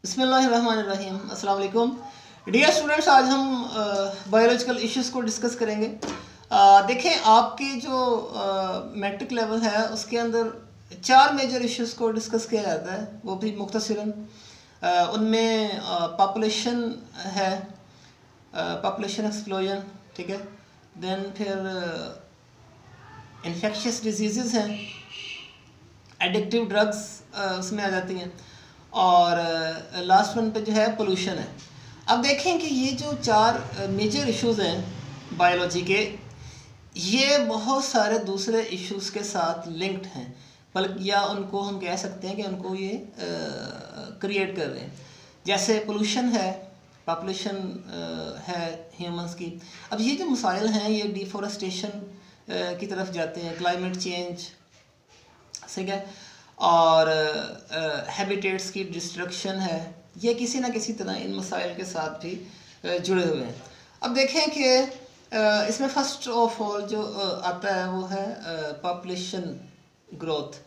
बिस्मिल्लाहिर्रहमानिर्रहीम। अस्सलाम वालेकुम डियर स्टूडेंट्स, आज हम बायोलॉजिकल इश्यूज़ को डिस्कस करेंगे। देखें, आपकी जो मैट्रिक लेवल है उसके अंदर 4 मेजर इश्यूज़ को डिस्कस किया जाता है, वो भी मुख्तसरन। उनमें पॉपुलेशन है, पॉपुलेशन एक्सप्लोजन, ठीक है। देन फिर इन्फेक्शियस डिजीज़ हैं, एडिक्टिव ड्रग्स उसमें आ जाती हैं, और लास्ट वन पे जो है पोल्यूशन है। अब देखें कि ये जो 4 मेजर इश्यूज़ हैं बायोलॉजी के, ये बहुत सारे दूसरे इश्यूज़ के साथ लिंक्ड हैं, बल्कि या उनको हम कह सकते हैं कि उनको ये क्रिएट कर रहे हैं। जैसे पोल्यूशन है, पॉपुलेशन है ह्यूमंस की। अब ये जो मसाइल हैं ये डिफॉरेस्टेशन की तरफ जाते हैं, क्लाइमेट चेंज, ठीक है, और हैबिटेट्स की डिस्ट्रक्शन है, ये किसी ना किसी तरह इन मसाइल के साथ भी जुड़े हुए हैं। अब देखें कि इसमें फ़र्स्ट ऑफ ऑल जो आता है वो है पॉपुलेशन ग्रोथ।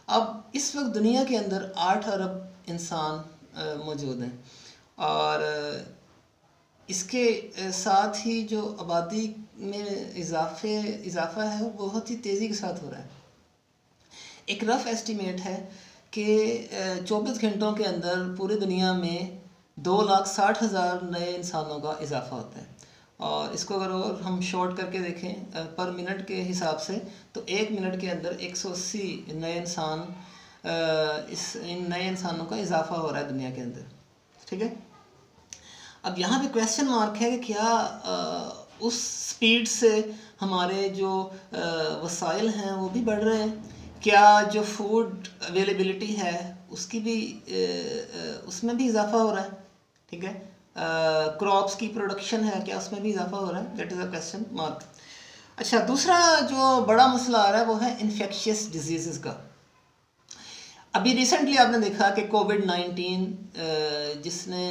अब इस वक्त दुनिया के अंदर 8 अरब इंसान मौजूद हैं, और इसके साथ ही जो आबादी में इजाफा है वो बहुत ही तेज़ी के साथ हो रहा है। एक रफ़ एस्टीमेट है कि 24 घंटों के अंदर पूरी दुनिया में 2,60,000 नए इंसानों का इजाफा होता है। और इसको अगर हम शॉर्ट करके देखें पर मिनट के हिसाब से, तो 1 मिनट के अंदर 180 नए इंसान इन नए इंसानों का इजाफा हो रहा है दुनिया के अंदर, ठीक है। अब यहाँ पे क्वेश्चन मार्क है कि क्या उस स्पीड से हमारे जो वसाइल हैं वो भी बढ़ रहे हैं? क्या जो फूड अवेलेबिलिटी है उसकी भी उसमें भी इजाफा हो रहा है, ठीक है। क्रॉप्स की प्रोडक्शन है, क्या उसमें भी इजाफा हो रहा है? That is a question mark. अच्छा, दूसरा जो बड़ा मसला आ रहा है वो है इन्फेक्शियस डिजीज़ का। अभी रिसेंटली आपने देखा कि कोविड-19 जिसने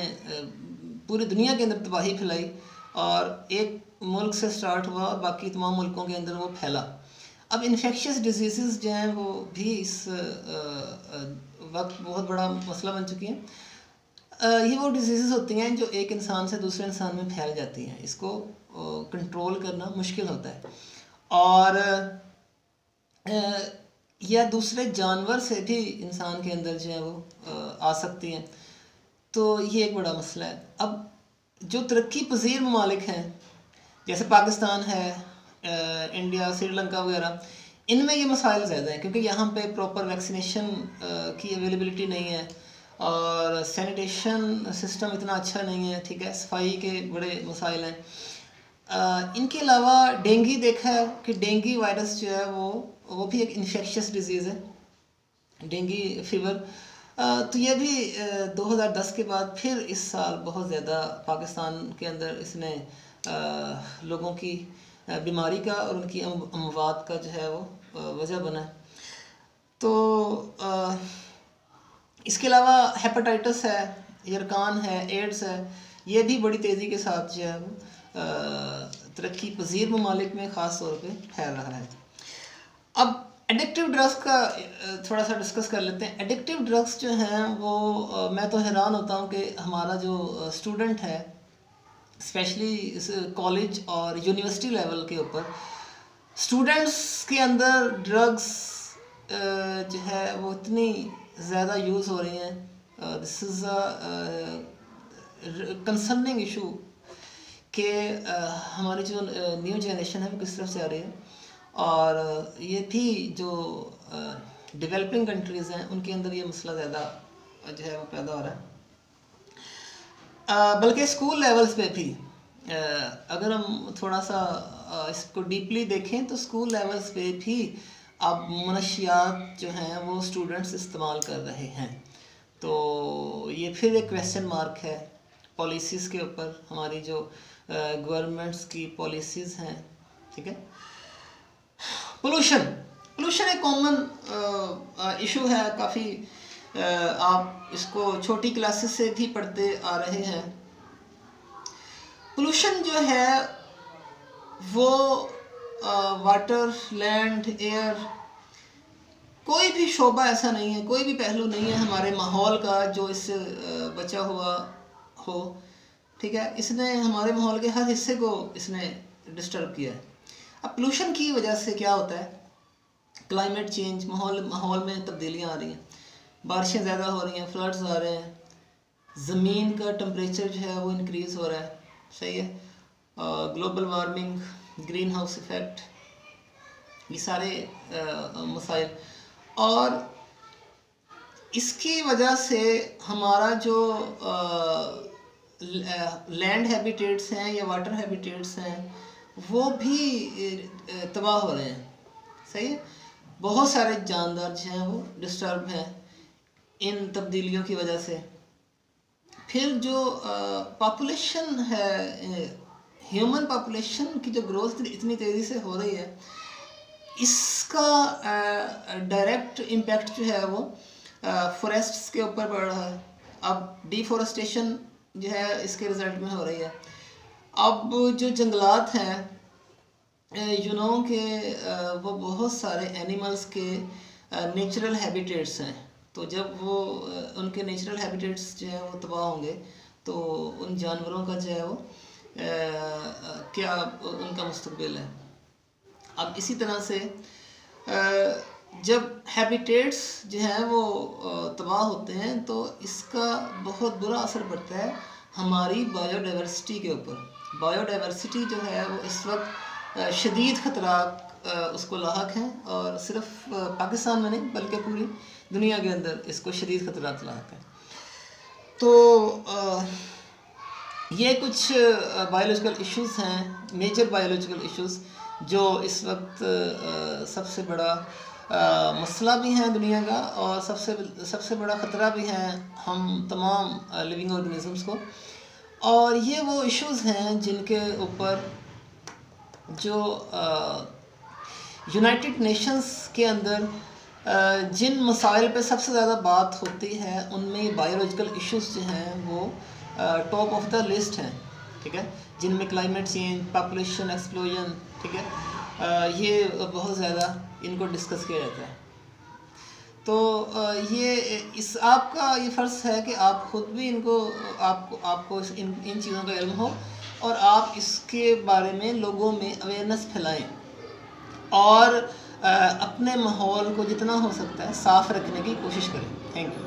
पूरी दुनिया के अंदर तबाही फैलाई, और एक मुल्क से स्टार्ट हुआ और बाकी तमाम मुल्कों के अंदर वो फैला। अब इन्फेक्शियस डिजीज़ जो हैं वो भी इस वक्त बहुत बड़ा मसला बन चुकी हैं। ये वो डिजीज़ होती हैं जो एक इंसान से दूसरे इंसान में फैल जाती हैं। इसको कंट्रोल करना मुश्किल होता है, और या दूसरे जानवर से भी इंसान के अंदर जो है वो आ सकती हैं। तो ये एक बड़ा मसला है। अब जो तरक्की पजीर ममालिक हैं जैसे पाकिस्तान है, इंडिया, श्रीलंका वगैरह, इनमें ये मसाइल ज़्यादा हैं, क्योंकि यहाँ पे प्रॉपर वैक्सीनेशन की अवेलेबिलिटी नहीं है, और सैनिटेशन सिस्टम इतना अच्छा नहीं है, ठीक है। सफाई के बड़े मसाइल हैं। इनके अलावा डेंगू देखा है कि डेंगू वायरस जो है वो भी एक इन्फेक्शियस डिजीज़ है, डेंगू फीवर। तो ये भी 2010 के बाद फिर इस साल बहुत ज़्यादा पाकिस्तान के अंदर इसने लोगों की बीमारी का और उनकी अमवात का जो है वो वजह बना है। तो इसके अलावा हेपेटाइटिस है, यरकान है, एड्स है, ये भी बड़ी तेज़ी के साथ जो है वो तरक्की पजीर ममालिक में ख़ास तौर पे फैल रहा है। अब एडिक्टिव ड्रग्स का थोड़ा सा डिस्कस कर लेते हैं। एडिक्टिव ड्रग्स जो हैं वो मैं तो हैरान होता हूँ कि हमारा जो स्टूडेंट है, स्पेशली कॉलेज और यूनिवर्सिटी लेवल के ऊपर, स्टूडेंट्स के अंदर ड्रग्स जो है वो इतनी ज़्यादा यूज़ हो रही हैं। This is a concerning issue कि हमारी जो न्यू जनरेशन है वो किस तरफ से आ रही है, और ये भी जो डेवलपिंग कंट्रीज़ हैं उनके अंदर ये मसला ज़्यादा जो है वो पैदा हो रहा है। बल्कि स्कूल लेवल्स पे भी अगर हम थोड़ा सा इसको डीपली देखें तो स्कूल लेवल्स पे भी अब मनशियात जो हैं वो स्टूडेंट्स इस्तेमाल कर रहे हैं। तो ये फिर एक क्वेश्चन मार्क है पॉलिसीज़ के ऊपर, हमारी जो गवर्नमेंट्स की पॉलिसीज़ हैं, ठीक है। पोल्यूशन एक कॉमन इशू है, काफ़ी आप इसको छोटी क्लासेस से भी पढ़ते आ रहे हैं। पोल्यूशन जो है वो वाटर, लैंड, एयर कोई भी शोबा ऐसा नहीं है, कोई भी पहलू नहीं है हमारे माहौल का जो इससे बचा हुआ हो, ठीक है। इसने हमारे माहौल के हर हिस्से को इसने डिस्टर्ब किया है। अब पोल्यूशन की वजह से क्या होता है, क्लाइमेट चेंज, माहौल में तब्दीलियाँ आ रही हैं, बारिशें ज़्यादा हो रही हैं, फ्लड्स आ रहे हैं, ज़मीन का टेम्परेचर जो है वो इंक्रीज़ हो रहा है, सही है, global warming, green house effect, ये सारे मसाइल। और इसकी वजह से हमारा जो लैंड हैबिटेट्स हैं या वाटर हैबिटेट्स हैं वो भी तबाह हो रहे हैं, सही है। बहुत सारे जानदार जो हैं वो डिस्टर्ब हैं इन तब्दीलियों की वजह से। फिर जो पॉपुलेशन है, ह्यूमन पॉपुलेशन की जो ग्रोथ इतनी तेज़ी से हो रही है, इसका डायरेक्ट इम्पैक्ट जो है वो फॉरेस्ट्स के ऊपर पड़ रहा है। अब डिफॉरेस्टेशन जो है इसके रिजल्ट में हो रही है। अब जो जंगलात हैं के वो बहुत सारे एनिमल्स के नेचुरल हैबिटेट्स हैं, तो जब वो उनके नेचुरल हैबिटेट्स जो है वो तबाह होंगे तो उन जानवरों का जो है वो क्या उनका मुस्तकबिल है। अब इसी तरह से जब हैबिटेट्स जो हैं वो तबाह होते हैं तो इसका बहुत बुरा असर पड़ता है हमारी बायोडाइवर्सिटी के ऊपर। बायोडाइवर्सिटी जो है वो इस वक्त शदीद ख़तरा उसको लाहक हैं, और सिर्फ पाकिस्तान में नहीं बल्कि पूरी दुनिया के अंदर इसको शदीद ख़तरा लाहक है। तो ये कुछ बायोलॉजिकल इश्यूज़ हैं, मेजर बायोलॉजिकल इश्यूज़ जो इस वक्त सबसे बड़ा मसला भी हैं दुनिया का, और सबसे बड़ा ख़तरा भी है हम तमाम लिविंग ऑर्गेनिज़म्स को। और ये वो इश्यूज़ हैं जिनके ऊपर जो यूनाइटेड नेशंस के अंदर जिन मसाइल पे सबसे ज़्यादा बात होती है उनमें बायोलॉजिकल इश्यूज़ जो हैं वो टॉप ऑफ द लिस्ट हैं, ठीक है, जिनमें क्लाइमेट चेंज, पॉपुलेशन एक्सप्लोजन, ठीक है, ये बहुत ज़्यादा इनको डिस्कस किया जाता है। तो ये आपका ये फ़र्ज़ है कि आप ख़ुद भी इनको आपको इन चीज़ों का इल्म हो और आप इसके बारे में लोगों में अवेयरनेस फैलाएं और अपने माहौल को जितना हो सकता है साफ़ रखने की कोशिश करें। Thank you.